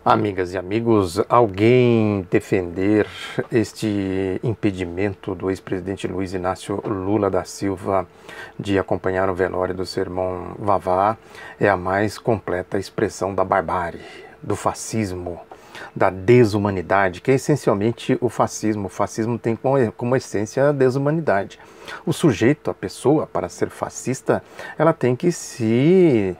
Amigas e amigos, alguém defender este impedimento do ex-presidente Luiz Inácio Lula da Silva de acompanhar o velório do seu irmão Vavá é a mais completa expressão da barbárie, do fascismo, da desumanidade, que é essencialmente o fascismo. O fascismo tem como essência a desumanidade. O sujeito, a pessoa, para ser fascista, ela tem que se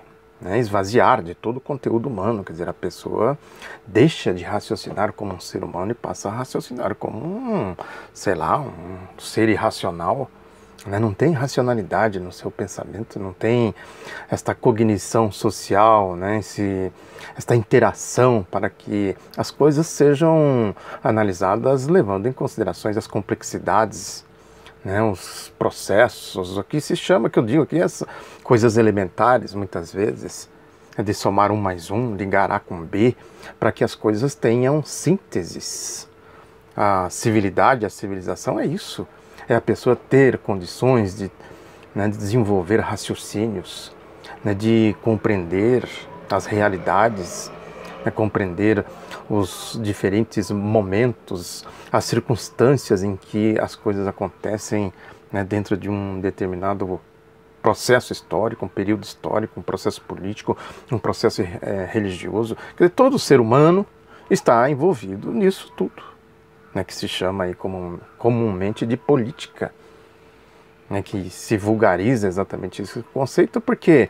esvaziar de todo o conteúdo humano, quer dizer, a pessoa deixa de raciocinar como um ser humano e passa a raciocinar como um ser irracional, né? Não tem racionalidade no seu pensamento, não tem esta cognição social, né? Esta interação para que as coisas sejam analisadas levando em considerações as complexidades, né, os processos, o que se chama, que eu digo aqui, as coisas elementares, muitas vezes, é de somar 1 mais 1, ligar A com B, para que as coisas tenham sínteses. A civilidade, a civilização é isso, é a pessoa ter condições de desenvolver raciocínios, né, de compreender as realidades, compreender os diferentes momentos, as circunstâncias em que as coisas acontecem, né, dentro de um determinado processo histórico, um período histórico, um processo político, um processo religioso. Quer dizer, todo ser humano está envolvido nisso tudo, né, que se chama aí comumente de política, né, que se vulgariza exatamente esse conceito, porque,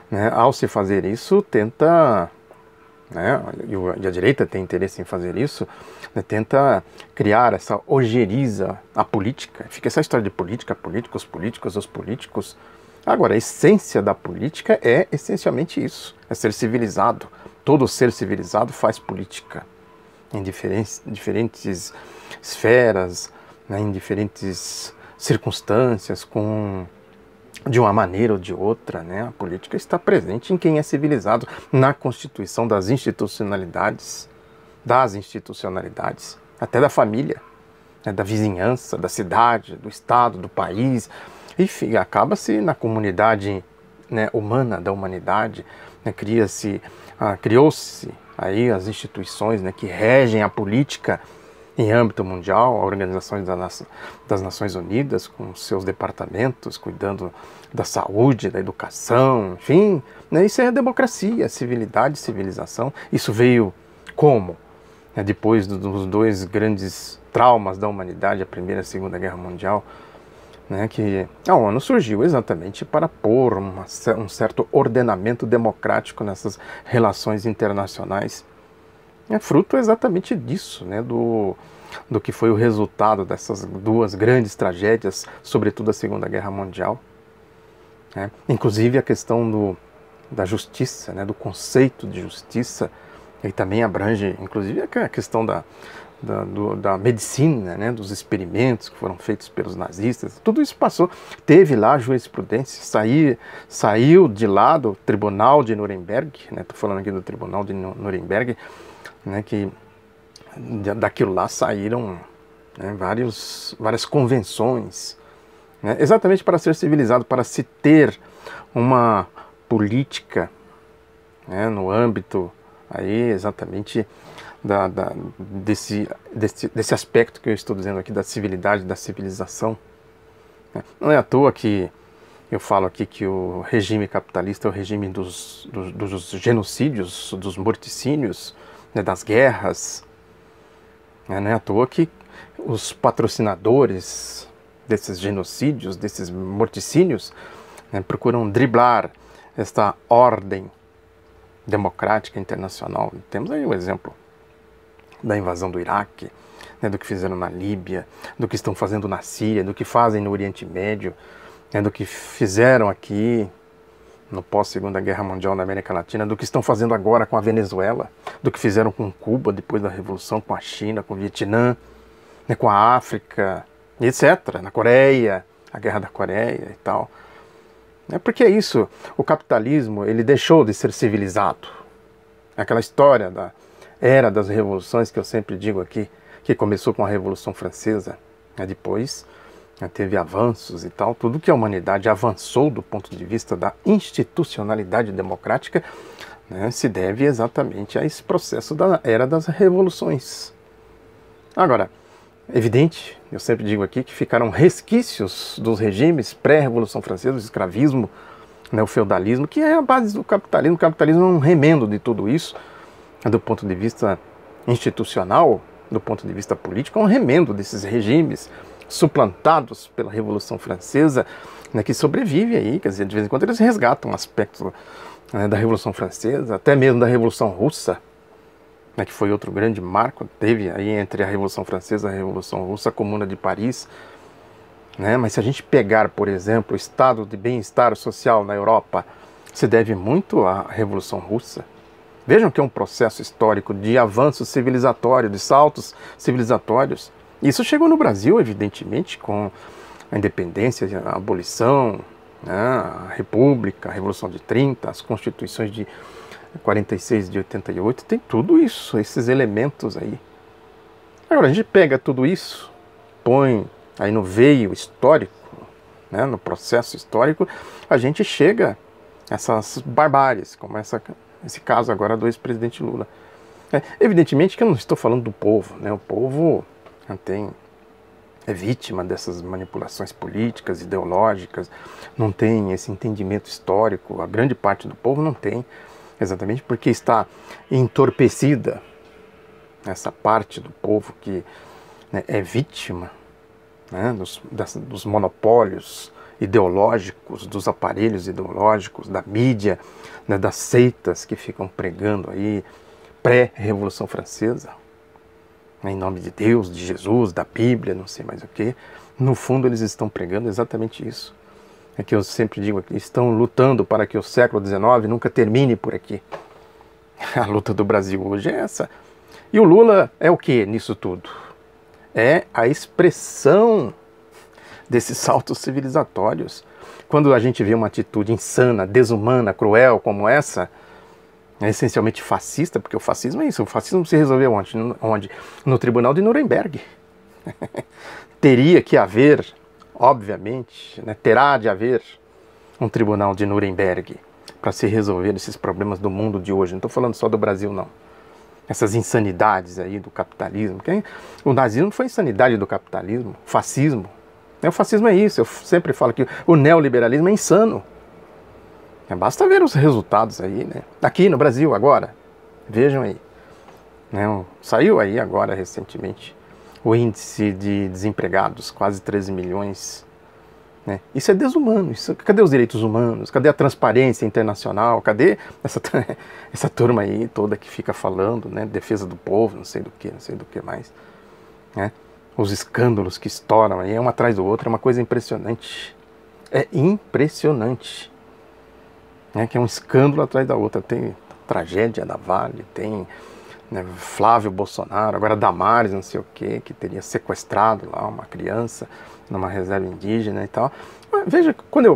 né, ao se fazer isso, tenta... e a direita tem interesse em fazer isso, né, tenta criar essa ojeriza à política. Fica essa história de política, os políticos. Agora, a essência da política é essencialmente isso, é ser civilizado. Todo ser civilizado faz política, em diferentes esferas, né, em diferentes circunstâncias, de uma maneira ou de outra, né? A política está presente em quem é civilizado, na constituição das institucionalidades, até da família, né? Da vizinhança, da cidade, do estado, do país. Enfim, acaba-se na comunidade, né, humana, da humanidade, né? Criou-se aí as instituições, né, que regem a política em âmbito mundial, a Organização das Nações Unidas, com seus departamentos, cuidando da saúde, da educação, enfim, né? Isso é a democracia, civilidade, civilização. Isso veio como? Depois dos 2 grandes traumas da humanidade, a Primeira e a Segunda Guerra Mundial, né? Que a ONU surgiu exatamente para pôr um certo ordenamento democrático nessas relações internacionais. É fruto exatamente disso, né, do que foi o resultado dessas 2 grandes tragédias, sobretudo a Segunda Guerra Mundial. Né? Inclusive a questão da justiça, né, do conceito de justiça, e também abrange, inclusive, a questão da medicina, né, dos experimentos que foram feitos pelos nazistas. Tudo isso teve lá jurisprudência, saiu de lá do Tribunal de Nuremberg, estou falando aqui do Tribunal de Nuremberg, né, que daquilo lá saíram, né, várias convenções, né, exatamente para ser civilizado, para se ter uma política, né, no âmbito aí exatamente desse aspecto que eu estou dizendo aqui, da civilidade, da civilização. Não é à toa que eu falo aqui que o regime capitalista é o regime dos genocídios, dos morticínios, né, das guerras. Não é à toa que os patrocinadores desses genocídios, desses morticínios, né, procuram driblar esta ordem democrática internacional. Temos aí o exemplo da invasão do Iraque, né, do que fizeram na Líbia, do que estão fazendo na Síria, do que fazem no Oriente Médio, né, do que fizeram aqui no pós-Segunda Guerra Mundial na América Latina, do que estão fazendo agora com a Venezuela, do que fizeram com Cuba depois da Revolução, com a China, com o Vietnã, né, com a África, etc., na Coreia, a Guerra da Coreia e tal. Porque é isso, o capitalismo, ele deixou de ser civilizado. Aquela história da era das revoluções que eu sempre digo aqui, que começou com a Revolução Francesa, né, depois teve avanços e tal, tudo que a humanidade avançou do ponto de vista da institucionalidade democrática né, se deve exatamente a esse processo da era das revoluções. Agora, evidente, eu sempre digo aqui que ficaram resquícios dos regimes pré-Revolução Francesa, o escravismo, né, o feudalismo, que é a base do capitalismo. O capitalismo é um remendo de tudo isso, do ponto de vista institucional, do ponto de vista político, é um remendo desses regimes suplantados pela Revolução Francesa, né, que sobrevive aí, quer dizer, de vez em quando eles resgatam aspectos, né, da Revolução Francesa, até mesmo da Revolução Russa, né, que foi outro grande marco, teve aí entre a Revolução Francesa e a Revolução Russa, a Comuna de Paris, né, mas se a gente pegar, por exemplo, o estado de bem-estar social na Europa, se deve muito à Revolução Russa. Vejam que é um processo histórico de avanço civilizatório, de saltos civilizatórios. Isso chegou no Brasil, evidentemente, com a independência, a abolição, né, a República, a Revolução de 30, as constituições de 46 de 88, tem tudo isso, esses elementos aí. Agora, a gente pega tudo isso, põe aí no veio histórico, né, no processo histórico, a gente chega a essas barbáries, como esse caso agora do ex-presidente Lula. Evidentemente que eu não estou falando do povo, né, o povo é vítima dessas manipulações políticas, ideológicas, não tem esse entendimento histórico, a grande parte do povo não tem, exatamente porque está entorpecida essa parte do povo que, né, é vítima, né, dos monopólios ideológicos, dos aparelhos ideológicos, da mídia, né, das seitas que ficam pregando aí pré-Revolução Francesa, em nome de Deus, de Jesus, da Bíblia, não sei mais o que. No fundo eles estão pregando exatamente isso. É que eu sempre digo que estão lutando para que o século XIX nunca termine por aqui. A luta do Brasil hoje é essa. E o Lula é o que nisso tudo? É a expressão desses saltos civilizatórios. Quando a gente vê uma atitude insana, desumana, cruel como essa, é essencialmente fascista, porque o fascismo é isso. O fascismo se resolveu onde? No Tribunal de Nuremberg. Teria que haver, obviamente, né, terá de haver um Tribunal de Nuremberg para se resolver esses problemas do mundo de hoje. Não estou falando só do Brasil, não. Essas insanidades aí do capitalismo. O nazismo foi insanidade do capitalismo, o fascismo. O fascismo é isso. Eu sempre falo que o neoliberalismo é insano. Basta ver os resultados aí, né? Aqui no Brasil agora, vejam aí, né? Saiu aí agora recentemente o índice de desempregados, quase 13 milhões, né? Isso é desumano. Cadê os direitos humanos? Cadê a transparência internacional? Cadê essa turma aí toda que fica falando, né? Defesa do povo, não sei do que mais, né? Os escândalos que estouram aí, um atrás do outro, é uma coisa impressionante. É impressionante. Que é um escândalo atrás da outra. Tem tragédia da Vale, tem, né, Flávio Bolsonaro, agora Damares, não sei o que teria sequestrado lá uma criança numa reserva indígena e tal. Mas veja, quando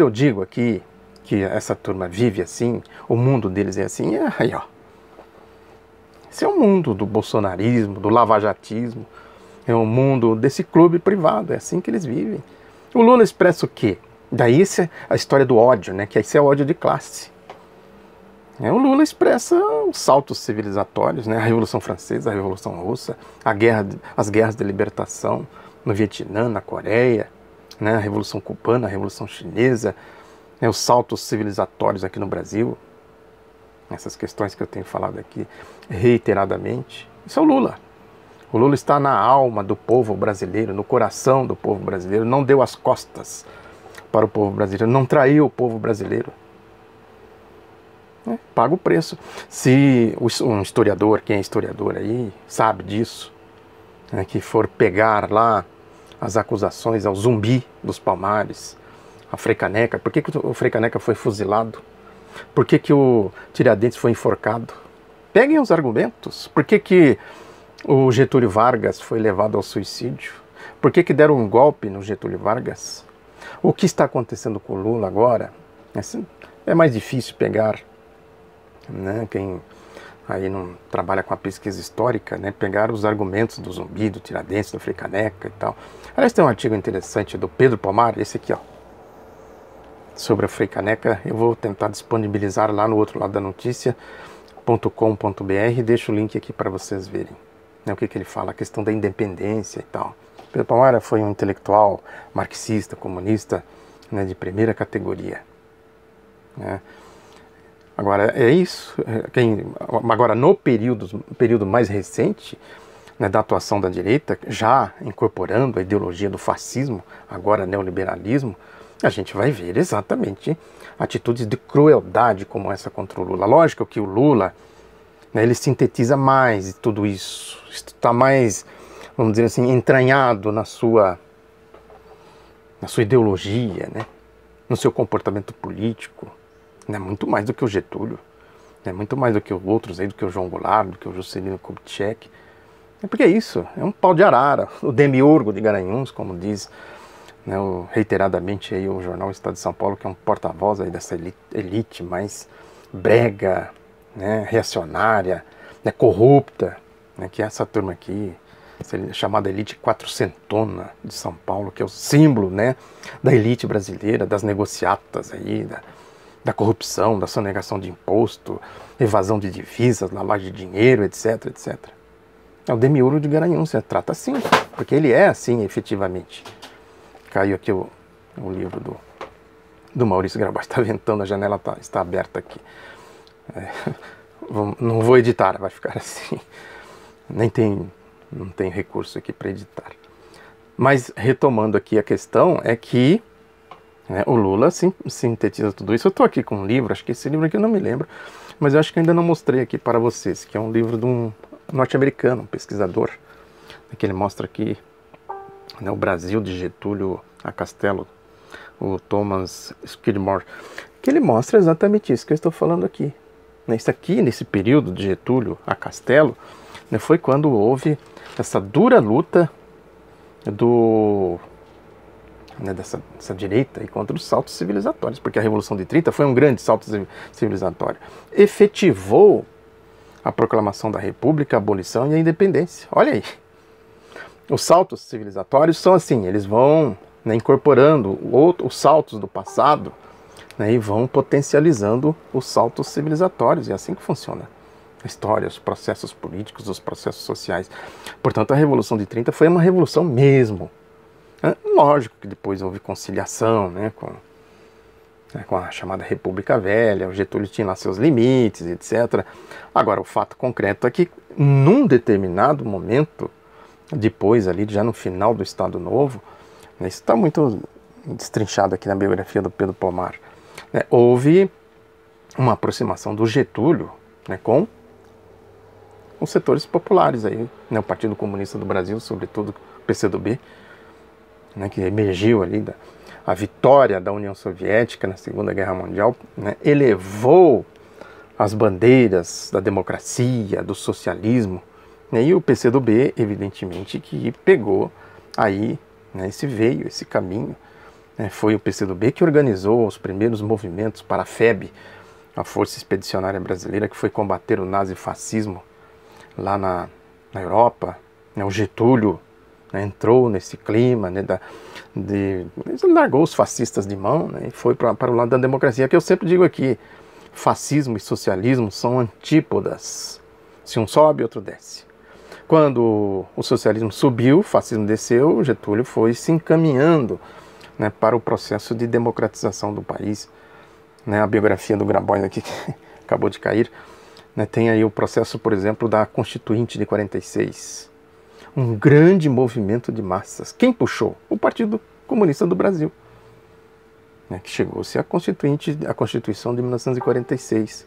eu digo aqui que essa turma vive assim, o mundo deles é assim, aí ó. Esse é o mundo do bolsonarismo, do lavajatismo, é o mundo desse clube privado, é assim que eles vivem. O Lula expressa o quê? Daí é a história do ódio, né? Que esse é o ódio de classe. O Lula expressa os saltos civilizatórios, né? A Revolução Francesa, a Revolução Russa, as guerras de libertação no Vietnã, na Coreia, né? A Revolução Cubana, a Revolução Chinesa, né? Os saltos civilizatórios aqui no Brasil. Essas questões que eu tenho falado aqui reiteradamente. Isso é o Lula. O Lula está na alma do povo brasileiro, no coração do povo brasileiro, não deu as costas para o povo brasileiro, não traiu o povo brasileiro. Paga o preço. Se um historiador, quem é historiador aí, sabe disso, né, que for pegar lá as acusações ao Zumbi dos Palmares, a Frei Caneca, por que o Frei Caneca foi fuzilado? Por que o Tiradentes foi enforcado? Peguem os argumentos. Por que o Getúlio Vargas foi levado ao suicídio? Por que deram um golpe no Getúlio Vargas? O que está acontecendo com o Lula agora? É mais difícil pegar, né, quem aí não trabalha com a pesquisa histórica, né, pegar os argumentos do Zumbi, do Tiradentes, do Frei Caneca e tal. Aliás, tem um artigo interessante do Pedro Pomar, esse aqui, ó. sobre a Frei Caneca, eu vou tentar disponibilizar lá no outro lado da notícia.com.br, deixo o link aqui para vocês verem, né, o que ele fala, a questão da independência e tal. Pedro Palmar foi um intelectual marxista, comunista, né, de primeira categoria, né. Agora, é isso. Agora, no período mais recente, né, da atuação da direita, já incorporando a ideologia do fascismo, agora neoliberalismo, a gente vai ver exatamente atitudes de crueldade como essa contra o Lula. Lógico que o Lula, né, ele sintetiza mais de tudo isso. Está mais, vamos dizer assim, entranhado na sua ideologia, né, no seu comportamento político. Né, muito mais do que o Getúlio, né, muito mais do que os outros, aí, do que o João Goulart, do que o Juscelino Kubitschek. Porque é isso, é um pau de arara, o demiurgo de Garanhuns, como diz, né, reiteradamente aí, o jornal Estado de São Paulo, que é um porta-voz aí dessa elite mais brega, né, reacionária, né, corrupta, né, que é essa turma aqui, essa chamada elite quatrocentona de São Paulo, que é o símbolo, né, da elite brasileira, das negociatas aí, da corrupção, da sonegação de imposto, evasão de divisas, lavagem de dinheiro, etc, etc. É o demiurgo de Garanhuns, se trata assim, porque ele é assim, efetivamente. Caiu aqui o livro do Maurício Grabar, está ventando, a janela está aberta aqui. Não vou editar, vai ficar assim. Não tem recurso aqui para editar. Mas, retomando aqui a questão, é que o Lula sintetiza tudo isso. Eu estou aqui com um livro, acho que esse livro aqui eu não me lembro, mas eu acho que ainda não mostrei aqui para vocês, que é um livro de um norte-americano, um pesquisador, que ele mostra aqui, né, o Brasil de Getúlio a Castelo, o Thomas Skidmore, que ele mostra exatamente isso que eu estou falando aqui. Isso aqui, nesse período de Getúlio a Castelo, né, foi quando houve essa dura luta dessa direita e contra os saltos civilizatórios, porque a Revolução de 30 foi um grande salto civilizatório. Efetivou a proclamação da República, a abolição e a independência. Olha aí. Os saltos civilizatórios são assim, eles vão, né, incorporando os saltos do passado, né, e vão potencializando os saltos civilizatórios. É assim que funciona a história, os processos políticos, os processos sociais. Portanto, a Revolução de 30 foi uma revolução mesmo. Lógico que depois houve conciliação, né, com a chamada República Velha, o Getúlio tinha lá seus limites, etc. Agora, o fato concreto é que, num determinado momento, depois ali, já no final do Estado Novo, né, isso está muito destrinchado aqui na biografia do Pedro Pomar, né, houve uma aproximação do Getúlio, né, com os setores populares, aí, né, o Partido Comunista do Brasil, sobretudo o PCdoB, né, que emergiu ali a vitória da União Soviética na Segunda Guerra Mundial, né, elevou as bandeiras da democracia, do socialismo, né, e o PCdoB, evidentemente, que pegou aí, né, esse caminho, né, foi o PCdoB que organizou os primeiros movimentos para a FEB, a Força Expedicionária Brasileira, que foi combater o nazifascismo lá na Europa, né, o Getúlio, né, entrou nesse clima, né, largou os fascistas de mão, né, e foi para o lado da democracia, que eu sempre digo aqui, fascismo e socialismo são antípodas, se um sobe, outro desce. Quando o socialismo subiu, o fascismo desceu, o Getúlio foi se encaminhando, né, para o processo de democratização do país. Né, a biografia do Grabois aqui, que acabou de cair, né, tem aí o processo, por exemplo, da Constituinte de 46, um grande movimento de massas. Quem puxou? O Partido Comunista do Brasil, né, que chegou-se à Constituição de 1946.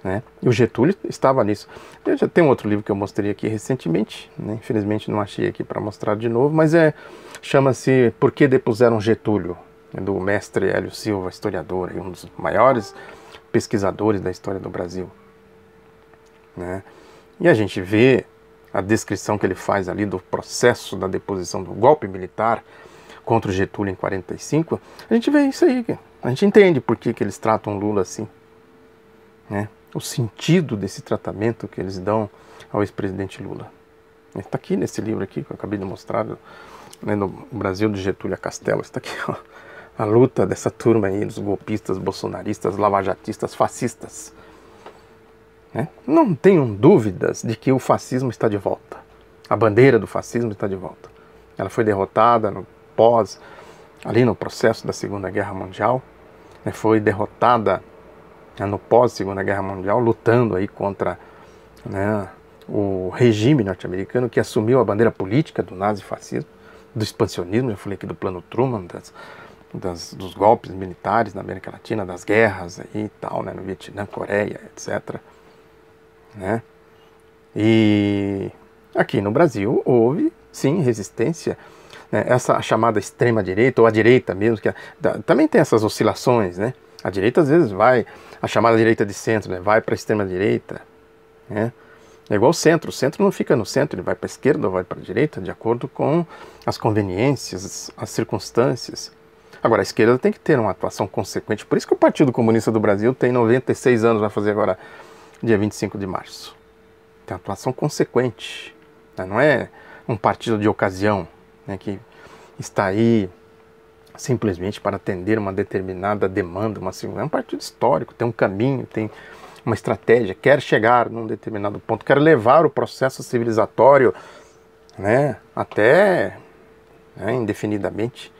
Né, e o Getúlio estava nisso. Eu já tenho outro livro que eu mostrei aqui recentemente, né, infelizmente não achei aqui para mostrar de novo, mas chama-se Por que Depuseram Getúlio, do mestre Hélio Silva, historiador, e um dos maiores pesquisadores da história do Brasil. Né? E a gente vê a descrição que ele faz ali do processo da deposição do golpe militar contra o Getúlio em 45, a gente vê isso aí, a gente entende por que eles tratam o Lula assim, né? O sentido desse tratamento que eles dão ao ex-presidente Lula. Está aqui nesse livro aqui que eu acabei de mostrar, né, no Brasil de Getúlio a Castelo, está aqui, ó, a luta dessa turma aí, dos golpistas, bolsonaristas, lavajatistas, fascistas. Né? Não tenham dúvidas de que o fascismo está de volta. A bandeira do fascismo está de volta. Ela foi derrotada ali no processo da Segunda Guerra Mundial, né? Foi derrotada, né, no pós-Segunda Guerra Mundial, lutando aí contra, né, o regime norte-americano que assumiu a bandeira política do nazifascismo, do expansionismo, já falei aqui do Plano Truman, dos golpes militares na América Latina, das guerras aí e tal, né, no Vietnã, Coreia, etc. Né? E aqui no Brasil houve, sim, resistência, né, essa chamada extrema-direita, ou a direita mesmo, que também tem essas oscilações, né? A direita às vezes vai, a chamada direita de centro, né, vai para a extrema-direita, né? É igual o centro não fica no centro, ele vai para a esquerda ou vai para a direita, de acordo com as conveniências, as circunstâncias. Agora, a esquerda tem que ter uma atuação consequente, por isso que o Partido Comunista do Brasil tem 96 anos, vai fazer agora dia 25 de março. Tem uma atuação consequente, né? Não é um partido de ocasião, né, que está aí simplesmente para atender uma determinada demanda, é um partido histórico, tem um caminho, tem uma estratégia, quer chegar num determinado ponto, quer levar o processo civilizatório, né, até, né, indefinidamente.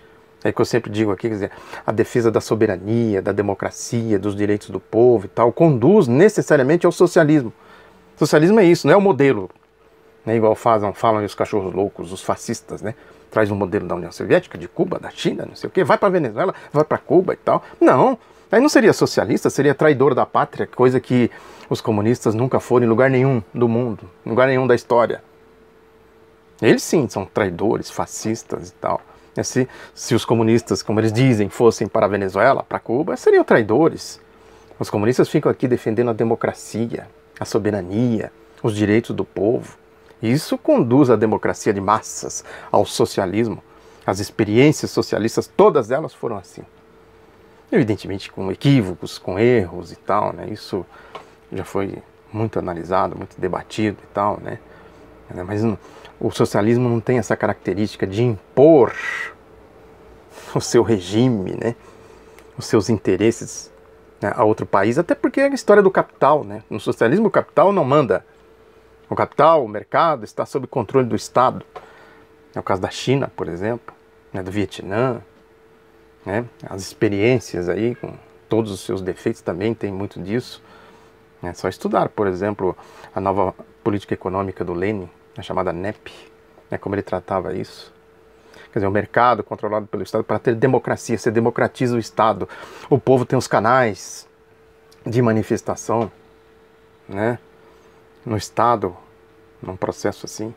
É que eu sempre digo aqui, quer dizer, a defesa da soberania, da democracia, dos direitos do povo e tal, conduz necessariamente ao socialismo. Socialismo é isso, não é o modelo, né, igual falam os cachorros loucos, os fascistas, né? Traz um modelo da União Soviética, de Cuba, da China, não sei o quê, vai para Venezuela, vai para Cuba e tal. Não, aí não seria socialista, seria traidor da pátria, coisa que os comunistas nunca foram em lugar nenhum do mundo, em lugar nenhum da história. Eles sim são traidores, fascistas e tal. Se os comunistas, como eles dizem, fossem para a Venezuela, para Cuba, seriam traidores. Os comunistas ficam aqui defendendo a democracia, a soberania, os direitos do povo. Isso conduz à democracia de massas, ao socialismo. As experiências socialistas, todas elas foram assim. Evidentemente com equívocos, com erros e tal, né? Isso já foi muito analisado, muito debatido e tal, né? Mas o socialismo não tem essa característica de impor o seu regime, né? Os seus interesses, né, a outro país, até porque é a história do capital, né? No socialismo o capital não manda. O capital, o mercado, está sob controle do Estado. É o caso da China, por exemplo, né, do Vietnã, né, as experiências aí, com todos os seus defeitos, também tem muito disso. É só estudar, por exemplo, a nova política econômica do Lenin, a chamada NEP, né, como ele tratava isso. Quer dizer, o mercado controlado pelo Estado para ter democracia, você democratiza o Estado. O povo tem os canais de manifestação, né? No Estado, num processo assim,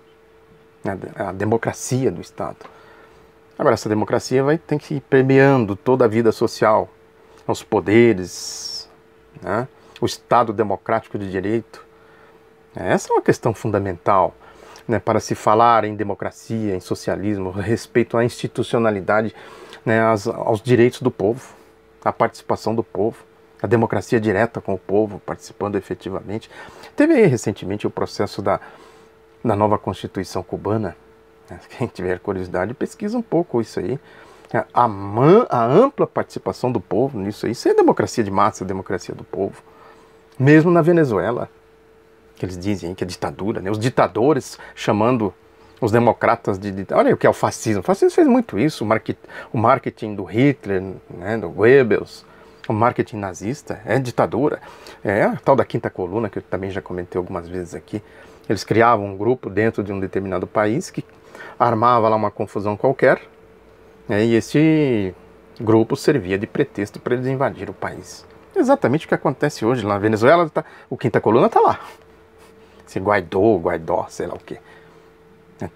a democracia do Estado. Agora, essa democracia tem que ir permeando toda a vida social, os poderes, né? O Estado democrático de direito. Essa é uma questão fundamental, né, para se falar em democracia, em socialismo, respeito à institucionalidade, né, aos direitos do povo, à participação do povo. A democracia direta com o povo, participando efetivamente. Teve aí recentemente o processo da nova Constituição cubana. Quem tiver curiosidade, pesquisa um pouco isso aí. A ampla participação do povo nisso aí. Isso é democracia de massa, democracia do povo. Mesmo na Venezuela, que eles dizem que é ditadura, né? Os ditadores chamando os democratas de ditadura. Olha o que é o fascismo. O fascismo fez muito isso. O marketing do Hitler, né, do Goebbels. O marketing nazista é ditadura. É a tal da quinta coluna, que eu também já comentei algumas vezes aqui. Eles criavam um grupo dentro de um determinado país que armava lá uma confusão qualquer, né, e esse grupo servia de pretexto para eles invadir o país. Exatamente o que acontece hoje lá na Venezuela. O quinta coluna está lá. Esse Guaidó, sei lá o quê.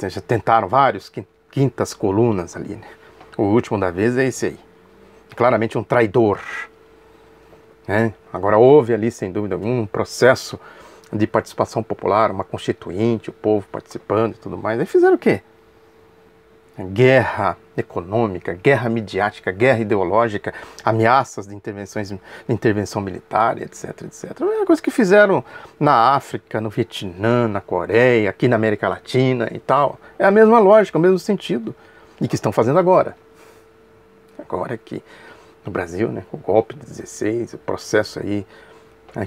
Já tentaram vários quintas colunas ali, né? O último da vez é esse aí. Claramente um traidor. Agora houve ali, sem dúvida alguma, um processo de participação popular, uma constituinte, o povo participando e tudo mais. Aí fizeram o quê? Guerra econômica, guerra midiática, guerra ideológica, ameaças de intervenção militar, etc, etc. É uma coisa que fizeram na África, no Vietnã, na Coreia, aqui na América Latina e tal. É a mesma lógica, o mesmo sentido. E que estão fazendo agora. agora aqui no Brasil, né, o golpe de 16, o processo aí,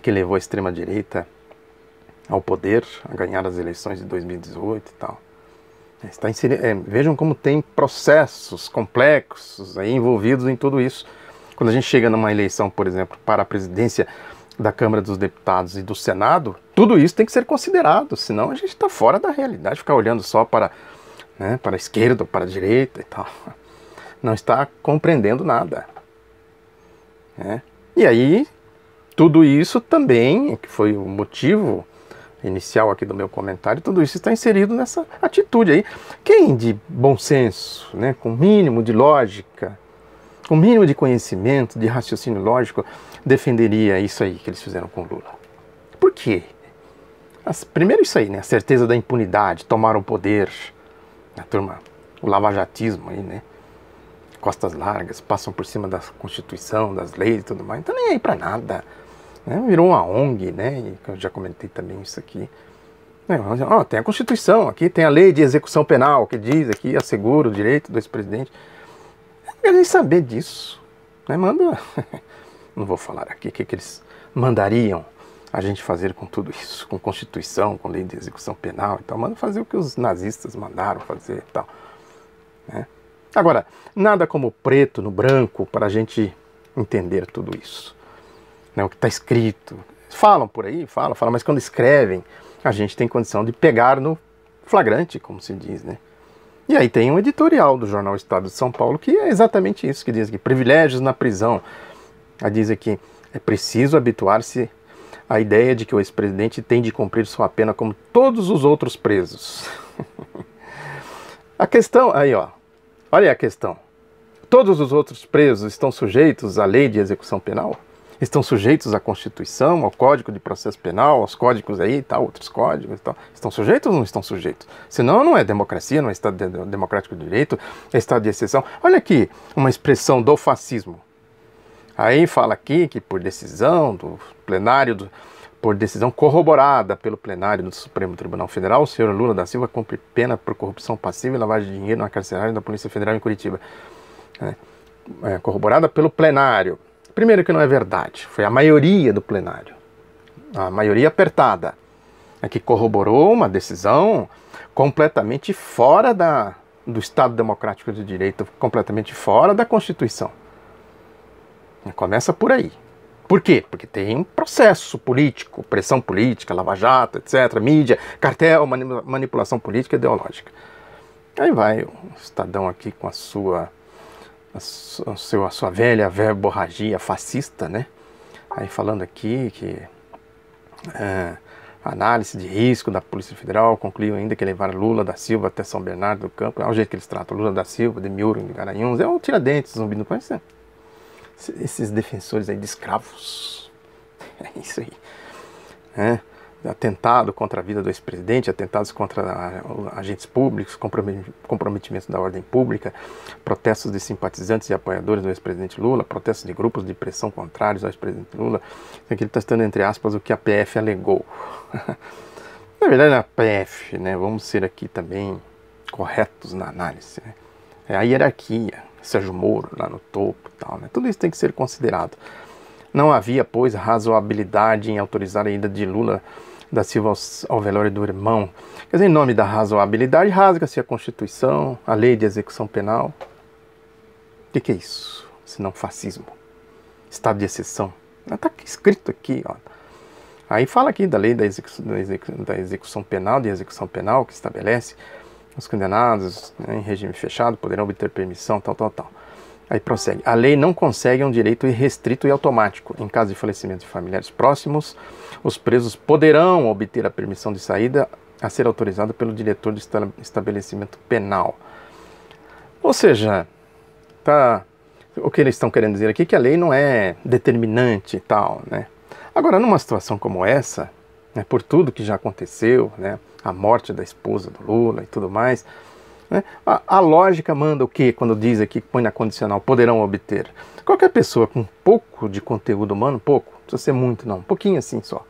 que levou a extrema-direita ao poder, a ganhar as eleições de 2018 e tal. Está vejam como tem processos complexos aí envolvidos em tudo isso. Quando a gente chega numa eleição, por exemplo, para a presidência da Câmara dos Deputados e do Senado, tudo isso tem que ser considerado, senão a gente está fora da realidade, ficar olhando só para, né, para a esquerda ou para a direita e tal. Não está compreendendo nada. Né? E aí, tudo isso também, que foi o motivo inicial aqui do meu comentário, tudo isso está inserido nessa atitude aí. Quem de bom senso, né, com mínimo de lógica, com mínimo de conhecimento, de raciocínio lógico, defenderia isso aí que eles fizeram com Lula? Por quê? Primeiro isso aí, né, a certeza da impunidade, tomaram o poder, a turma, o lavajatismo aí, né, costas largas, passam por cima da Constituição, das leis e tudo mais, não tá nem aí pra nada. Virou uma ONG, né? E eu já comentei também isso aqui. Tem a Constituição aqui, tem a lei de execução penal que diz aqui, assegura o direito do ex-presidente. Não quero nem saber disso. Né? Manda. Não vou falar aqui o que eles mandariam a gente fazer com tudo isso, com Constituição, com lei de execução penal e tal. Manda fazer o que os nazistas mandaram fazer e tal. Né? Agora, nada como preto no branco para a gente entender tudo isso. O que está escrito. Falam por aí, falam, mas quando escrevem, a gente tem condição de pegar no flagrante, como se diz, né? E aí tem um editorial do jornal Estado de São Paulo que é exatamente isso, que diz aqui, privilégios na prisão. Aí diz aqui, é preciso habituar-se à ideia de que o ex-presidente tem de cumprir sua pena como todos os outros presos. A questão, aí ó, olha a questão. Todos os outros presos estão sujeitos à lei de execução penal? Estão sujeitos à Constituição, ao Código de Processo Penal, aos códigos aí e tal, outros códigos e tal. Estão sujeitos ou não estão sujeitos? Senão não é democracia, não é Estado democrático de direito, é Estado de exceção. Olha aqui uma expressão do fascismo. Aí fala aqui que por decisão do plenário, por decisão corroborada pelo plenário do Supremo Tribunal Federal, o senhor Lula da Silva cumpre pena por corrupção passiva e lavagem de dinheiro na carcerária da Polícia Federal em Curitiba. Corroborada pelo plenário. Primeiro que não é verdade, foi a maioria do plenário, a maioria apertada, que corroborou uma decisão completamente fora do Estado Democrático de Direito, completamente fora da Constituição. Começa por aí. Por quê? Porque tem um processo político, pressão política, lava-jato, etc., mídia, cartel, manipulação política e ideológica. Aí vai o Estadão aqui com a sua velha verborragia fascista, né? Aí falando aqui que a análise de risco da Polícia Federal concluiu ainda que levar Lula da Silva até São Bernardo do Campo, é o jeito que eles tratam Lula da Silva, de Miuro, de Garanhuns, é um Tiradentes, Zumbi do Conhece. Esses defensores aí de escravos, é isso aí, né? Atentado contra a vida do ex-presidente, atentados contra agentes públicos, comprometimentos da ordem pública, protestos de simpatizantes e apoiadores do ex-presidente Lula, protestos de grupos de pressão contrários ao ex-presidente Lula. Aqui ele está citando, entre aspas, o que a PF alegou. Na verdade, a PF, né, vamos ser aqui também corretos na análise, né? É a hierarquia, Sérgio Moro lá no topo e tal, né? Tudo isso tem que ser considerado. Não havia, pois, razoabilidade em autorizar a ida de Lula da Silva ao velório do irmão. Quer dizer, em nome da razoabilidade, rasga-se a Constituição, a lei de execução penal. O que é isso? Senão fascismo. Estado de exceção. Está escrito aqui, ó. Aí fala aqui da lei da execução penal, de execução penal, que estabelece os condenados, né, em regime fechado poderão obter permissão, tal. Aí prossegue. A lei não consegue um direito irrestrito e automático. Em caso de falecimento de familiares próximos, os presos poderão obter a permissão de saída a ser autorizada pelo diretor do estabelecimento penal. Ou seja, o que eles estão querendo dizer aqui é que a lei não é determinante e tal, né? Agora, numa situação como essa, né, por tudo que já aconteceu, né, a morte da esposa do Lula e tudo mais, né, a lógica manda o quê quando diz aqui, põe na condicional, poderão obter? Qualquer pessoa com pouco de conteúdo humano, pouco, não precisa ser muito não, um pouquinho assim só,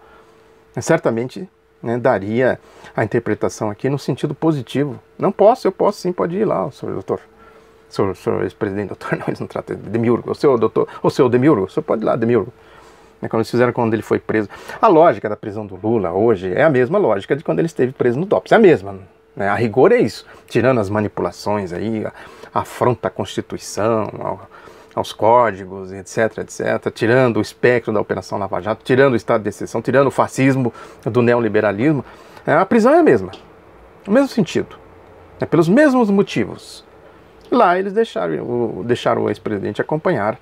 certamente, né, daria a interpretação aqui no sentido positivo. Não posso, eu posso sim, pode ir lá, senhor doutor. Senhor ex-presidente, doutor, não, eles não tratam de Demiurgo. O senhor doutor, o senhor Demiurgo, o senhor pode ir lá, Demiurgo. É como eles fizeram quando ele foi preso. A lógica da prisão do Lula hoje é a mesma lógica de quando ele esteve preso no DOPS. É a mesma, né? A rigor é isso. Tirando as manipulações aí, a afronta à Constituição, aos códigos, etc, etc. Tirando o espectro da Operação Lava Jato, tirando o estado de exceção, tirando o fascismo do neoliberalismo. A prisão é a mesma. No mesmo sentido. Pelos mesmos motivos. Lá eles deixaram o ex-presidente acompanhar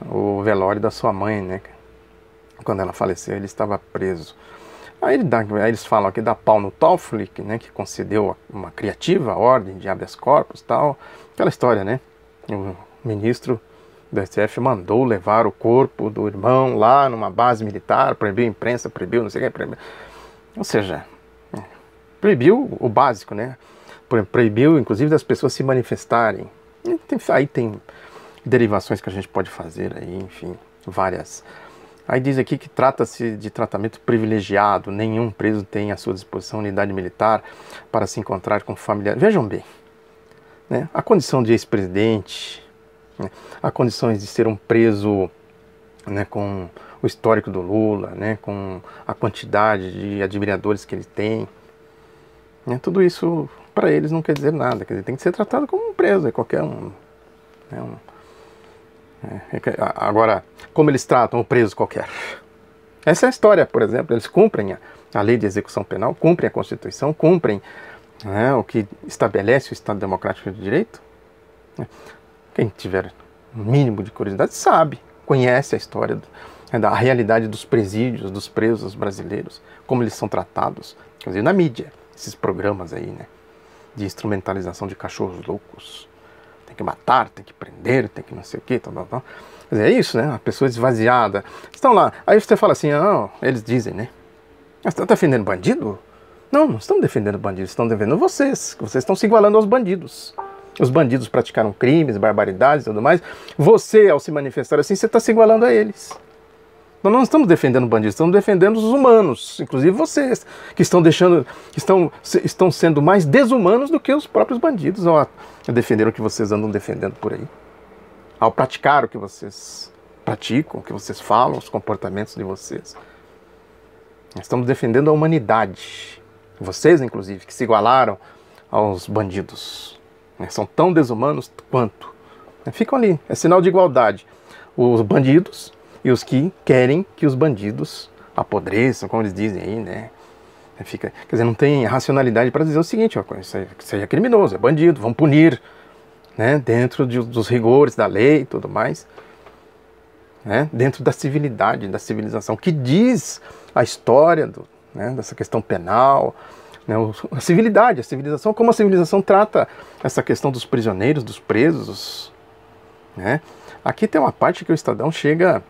o velório da sua mãe, né? Quando ela faleceu, ele estava preso. Aí eles falam aqui da pau no Toffoli, né, que concedeu uma criativa ordem de habeas corpus e tal. Aquela história, né? O ministro do STF mandou levar o corpo do irmão lá numa base militar, proibiu a imprensa, proibiu não sei o que, proibiu. Ou seja, proibiu o básico, né? Proibiu, inclusive, das pessoas se manifestarem. Aí tem derivações que a gente pode fazer aí, enfim, várias. Aí diz aqui que trata-se de tratamento privilegiado, nenhum preso tem à sua disposição unidade militar para se encontrar com familiares. Vejam bem, né? A condição de ex-presidente, né? A condições de ser um preso, né, com o histórico do Lula, né, com a quantidade de admiradores que ele tem, né? Tudo isso para eles não quer dizer nada, quer dizer, tem que ser tratado como um preso, é qualquer um. Né, Agora, como eles tratam o preso qualquer? Essa é a história, por exemplo. Eles cumprem a lei de execução penal, cumprem a Constituição, cumprem, né, o que estabelece o Estado Democrático de Direito. Quem tiver um mínimo de curiosidade sabe, conhece a história, da realidade dos presídios, dos presos brasileiros, como eles são tratados, inclusive na mídia, esses programas aí, né, de instrumentalização de cachorros loucos. Tem que matar, tem que prender, tem que não sei o que, tal. Quer dizer, é isso, né? A pessoa esvaziada. Estão lá. Aí você fala assim, eles dizem, né? Mas estão defendendo bandido? Não, não estão defendendo bandidos, estão defendendo vocês. Vocês estão se igualando aos bandidos. Os bandidos praticaram crimes, barbaridades e tudo mais. Você, ao se manifestar assim, você está se igualando a eles. Nós não estamos defendendo bandidos, estamos defendendo os humanos, inclusive vocês, que estão sendo mais desumanos do que os próprios bandidos ao defender o que vocês andam defendendo por aí. Ao praticar o que vocês praticam, o que vocês falam, os comportamentos de vocês. Nós estamos defendendo a humanidade. Vocês, inclusive, que se igualaram aos bandidos. São tão desumanos quanto. Ficam ali, é sinal de igualdade. Os bandidos e os que querem que os bandidos apodreçam, como eles dizem aí, né? Quer dizer, não tem racionalidade para dizer o seguinte, isso aí é criminoso, é bandido, vamos punir, né? Dentro dos rigores da lei e tudo mais, né? Dentro da civilidade, da civilização, que diz a história né, dessa questão penal, né? A civilidade, a civilização, como a civilização trata essa questão dos prisioneiros, dos presos, né? Aqui tem uma parte que o Estadão chega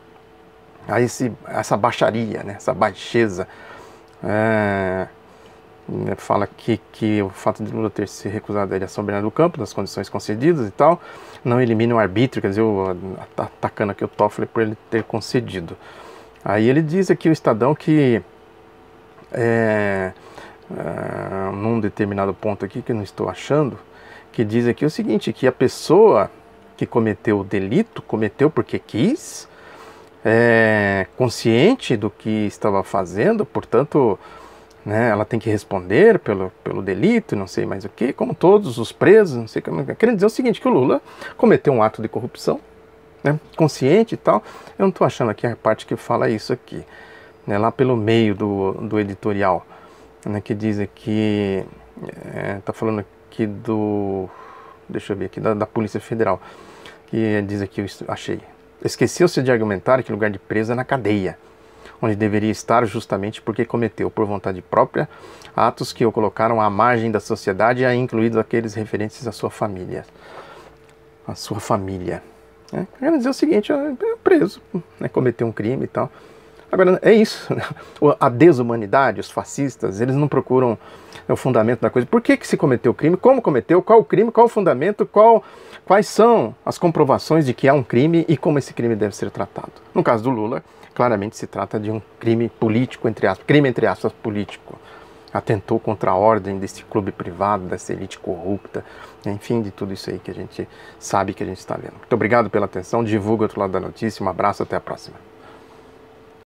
a essa baixaria, né, essa baixeza. Fala que o fato de Lula ter se recusado a ir à soberania do campo, das condições concedidas e tal, não elimina o arbítrio, quer dizer, atacando aqui o Toffoli por ele ter concedido. Aí ele diz aqui, o Estadão, que num determinado ponto aqui, que eu não estou achando, que diz aqui o seguinte, que a pessoa que cometeu o delito, cometeu porque quis, consciente do que estava fazendo, portanto, né, ela tem que responder pelo delito, não sei mais o que, como todos os presos, não sei como. Querendo dizer o seguinte, que o Lula cometeu um ato de corrupção, né, consciente e tal. Eu não estou achando aqui a parte que fala isso aqui, né, lá pelo meio do editorial, né, que diz aqui, está falando aqui deixa eu ver aqui, da Polícia Federal, que diz aqui, eu achei: esqueceu-se de argumentar que o lugar de preso é na cadeia, onde deveria estar justamente porque cometeu, por vontade própria, atos que o colocaram à margem da sociedade, incluídos aqueles referentes à sua família. A sua família. Quer dizer o seguinte, é preso, né, cometeu um crime e tal. Agora, é isso, a desumanidade, os fascistas, eles não procuram o fundamento da coisa. Por que se cometeu o crime? Como cometeu? Qual o crime? Qual o fundamento? Quais são as comprovações de que há um crime e como esse crime deve ser tratado? No caso do Lula, claramente se trata de um crime político, entre aspas, crime entre aspas político. atentou contra a ordem desse clube privado, dessa elite corrupta, enfim, de tudo isso aí que a gente sabe que a gente está vendo. Muito obrigado pela atenção, divulga o outro lado da notícia, um abraço, até a próxima.